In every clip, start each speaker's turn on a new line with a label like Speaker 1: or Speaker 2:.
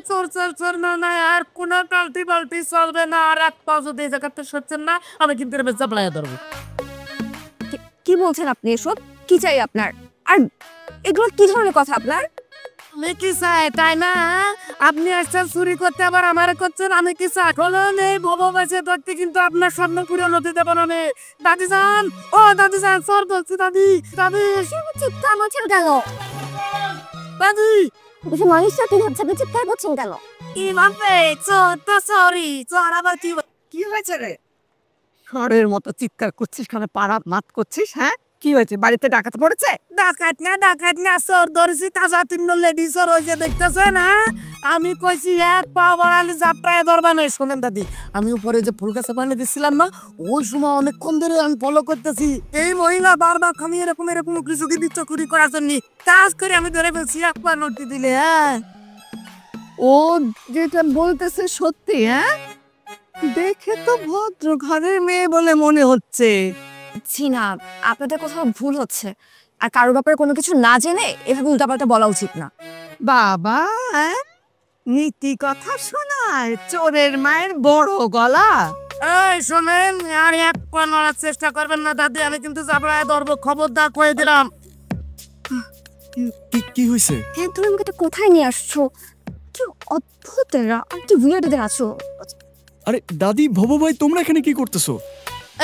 Speaker 1: চোর চোর চোর না না আর কোনো পাল্টি পাল্টি চলবে না আর এক পা যদি এই জায়গাতে সরছেন না আমি কিন্তু এর চাপলাইয়া ধরবো।
Speaker 2: কি বলছেন আপনি এসব? কি চাই আপনার? আর এগুলো কি ধরনের কথা আপনার?
Speaker 1: আমি কি চাই তাই না? আপনি আসছেন চুরি করতে আবার আমার করছেন, আমি কি চাই? নেই ভবো বেঁচে থাকতে কিন্তু আপনার স্বপ্ন পূরণ হতে দেবো না আমি। দাদি যান, ও দাদি যান, চোর বলছি দাদি, দাদি
Speaker 2: চিৎকার করছেন কেন?
Speaker 1: দাদি
Speaker 2: কিছু মানুষটা কি হচ্ছে? আপনি চিৎকার করছেন কেন?
Speaker 1: কি ভাববে? চোর তো সরি, চোর আবার
Speaker 3: কি হয়েছে রে? ঝড়ের মতো চিৎকার করছিস, কেন পাড়া মাত করছিস? হ্যাঁ, কি হয়েছে? বাড়িতে ডাকাত পড়েছে?
Speaker 1: ডাকাত না চোর ধরেছি, তাজা তিন লেডি চোর ওই যে দেখতেছে না। আমি কইছি এক পা বাড়ালে যাত্রায় ধরবা নাই। শোনেন দাদি, আমি উপরে যে ফুল গাছে পানি দিচ্ছিলাম না, ওই সময় অনেকক্ষণ ধরে আমি ফলো করতেছি এই মহিলা বারবার খালি এরকম এরকম কিছু কি দিচ্ছ চুরি করার জন্য। কাজ করে আমি ধরে ফেলছি, এক পা নোটি দিলে। হ্যাঁ,
Speaker 3: ও যেটা বলতেছে সত্যি? হ্যাঁ, দেখে তো ভদ্র ঘরের মেয়ে বলে মনে হচ্ছে।
Speaker 2: জি না, আপনাদের কোথাও ভুল হচ্ছে। আর কারোর ব্যাপারে কোনো কিছু না জেনে এভাবে উল্টাপাল্টা বলা উচিত না।
Speaker 3: বাবা, হ্যাঁ, নীতি কথা শোনায় চোরের মায়ের বড় গলা।
Speaker 1: এই শোনেন, আর এক পা নড়ার চেষ্টা করবেন না দাদি, আমি কিন্তু যাত্রায় ধরবো, খবরদার কয়ে দিলাম।
Speaker 4: কি হয়েছে?
Speaker 2: হ্যাঁ, তুমি আমাকে এটা কোথায় নিয়ে আসছো? কি অদ্ভুত এরা, আর কি উইয়ার্ড এদের আছো।
Speaker 4: আরে দাদি, ভবো ভাই, তোমরা এখানে কি করতেছো?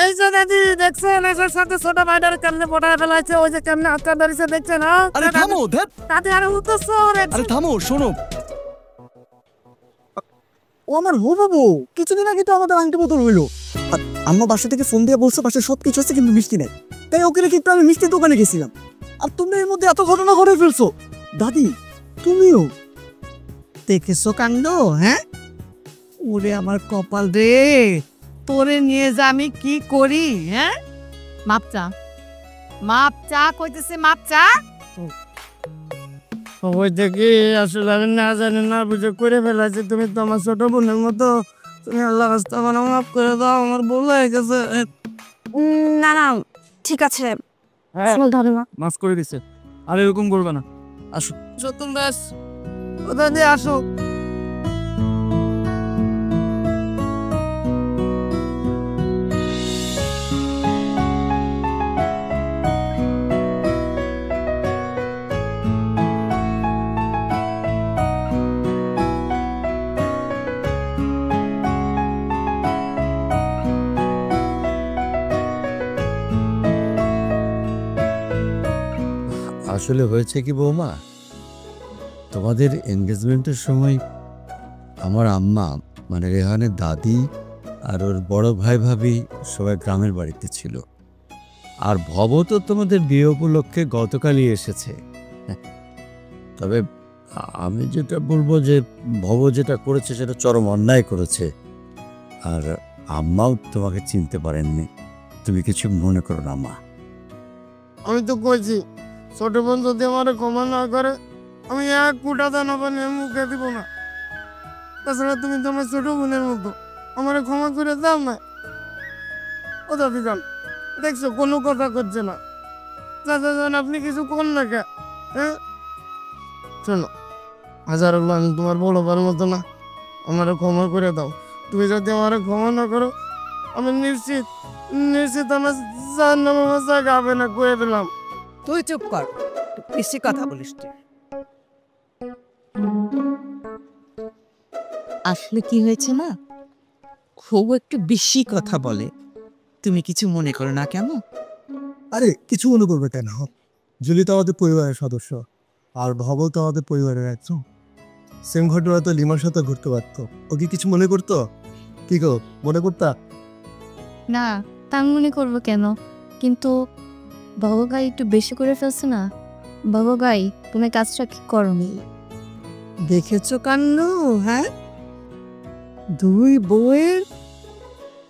Speaker 1: এই যে দাদি দেখছেন, এসের সাথে ছোট ভাইটার কেমনে পটায় ফেলাইছে, ওই যে কেমনে হাতটা ধরেছে দেখছেন?
Speaker 4: আরে থামো,
Speaker 1: দাদি আরে উঠতেছো।
Speaker 4: আরে থামো, শোনো।
Speaker 5: ও আমার হো বাবু, কিছুদিন আগে তো আমাদের আংটি বোতল হইলো। আর আম্মা বাসা থেকে ফোন দিয়ে বলছে বাসায় সব কিছু আছে কিন্তু মিষ্টি নেই। তাই ওকে রেখে একটু আমি মিষ্টির দোকানে গেছিলাম। আর তুমি এর মধ্যে এত ঘটনা ঘটে ফেলছো। দাদি তুমিও
Speaker 3: দেখেছো কাণ্ড? হ্যাঁ, ওরে আমার কপাল রে, তোরে নিয়ে যা আমি কি করি? হ্যাঁ, মাপ চা কইতেছে, মাপ চা।
Speaker 1: ওই দেখি আসলে আমি না জানি না বুঝে করে ফেলাইছি। তুমি তো আমার ছোট বোনের মতো, তুমি আল্লাহ রাস্তা মানে মাফ করে দাও, আমার ভুল হয়ে গেছে।
Speaker 2: না না, ঠিক আছে,
Speaker 4: মাফ করে দিছে, আর এরকম করবে না। আসো
Speaker 1: সত্যম দাস, ও দাদি আসো।
Speaker 6: আসলে হয়েছে কি বৌমা, তোমাদের এনগেজমেন্টের সময় আমার আম্মা মানে রেহানের দাদি আর ওর বড় ভাই ভাবি সবাই গ্রামের বাড়িতে ছিল। আর ভব তো তোমাদের বিয়ে উপলক্ষে গতকালই এসেছে। তবে আমি যেটা বলবো যে ভব যেটা করেছে সেটা চরম অন্যায় করেছে। আর আম্মাও তোমাকে চিনতে পারেননি, তুমি কিছু মনে করো না মা।
Speaker 1: আমি তো কইছি ছোট বোন যদি আমার ক্ষমা না করে আমি এক ফুটা দানা পানি মুখে দিব না। তাছাড়া তুমি তো আমার ছোট বোনের মতো, আমার ক্ষমা করে দাও না। ও দাদি যান, দেখছো কোনো কথা করছে না। চাচা যান, আপনি কিছু কর না কে? হ্যাঁ শোনো, হাজার আমি তোমার বড় বার মতো না, আমার ক্ষমা করে দাও। তুমি যদি আমার ক্ষমা না করো আমি নিশ্চিত আমার জান নামে মজা গাবে না, করে দিলাম।
Speaker 3: তুই চুপ কর, বেশি কথা বলিস তুই। আসলে কি হয়েছে না, খুব একটু বেশি কথা বলে। তুমি কিছু মনে করো না কেমন?
Speaker 5: আরে কিছু মনে করবে কেন? জুলি তো আমাদের পরিবারের সদস্য, আর ভবল তো আমাদের পরিবারের একজন। সেম ঘটনা তো লিমার সাথে ঘুরতে পারতো, ও কি কিছু মনে করতো? কি গো, মনে করতা?
Speaker 7: না, তা মনে করবো কেন? কিন্তু বাবু গাই একটু বেশি করে ফেলছে না। বাবু গাই, তুমি কাজটা কি করনি?
Speaker 3: দেখেছো কান্ন? হ্যাঁ, দুই বউয়ের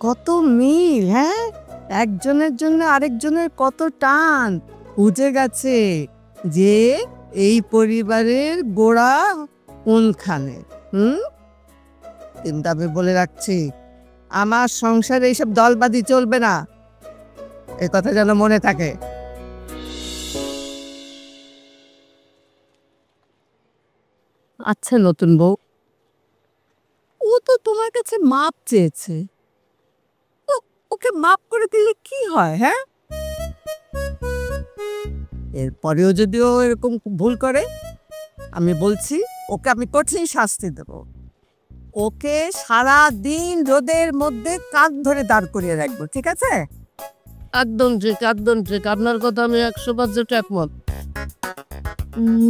Speaker 3: কত মিল। হ্যাঁ, একজনের জন্য আরেকজনের কত টান। বুঝে গেছে যে এই পরিবারের গোড়া কোনখানে। কিন্তু আমি বলে রাখছি, আমার সংসারে এইসব দলবাদি চলবে না, এ কথা যেন মনে থাকে।
Speaker 8: আচ্ছা নতুন বউ,
Speaker 3: ও তো তোমার কাছে মাপ চেয়েছে, ওকে মাপ করে দিলে কি হয়? হ্যাঁ, এরপরেও যদি ও এরকম ভুল করে, আমি বলছি ওকে আমি কঠিন শাস্তি দেব। ওকে সারা দিন রোদের মধ্যে কাঁধ ধরে দাঁড় করিয়ে রাখবো, ঠিক আছে?
Speaker 1: একদম ঠিক, একদম ঠিক, আপনার কথা আমি 100% একমত।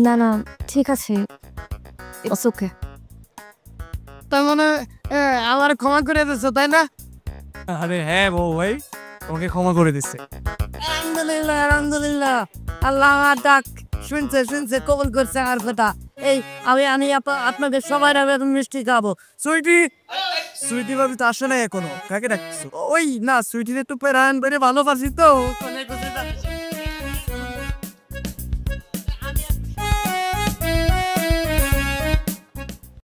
Speaker 2: না না, ঠিক আছে, ইটস ওকে।
Speaker 1: তার মানে আমার ক্ষমা করে দিচ্ছ, তাই না?
Speaker 4: আরে হ্যাঁ বউ ভাই, তোমাকে ক্ষমা করে দিচ্ছে।
Speaker 1: আলহামদুলিল্লাহ, আলহামদুলিল্লাহ, আল্লাহ আমার ডাক শুনছে, শুনছে, কবুল করছে আমার কথা। এই আমি আপনাদের সবাই আমি মিষ্টি খাবো। সুইটি,
Speaker 4: সুইটি ভাবি তো আসে নাই এখনো, কাকে ডাকছো?
Speaker 1: ওই না, সুইটির একটু প্যারান বেড়ে ভালোবাসি তো,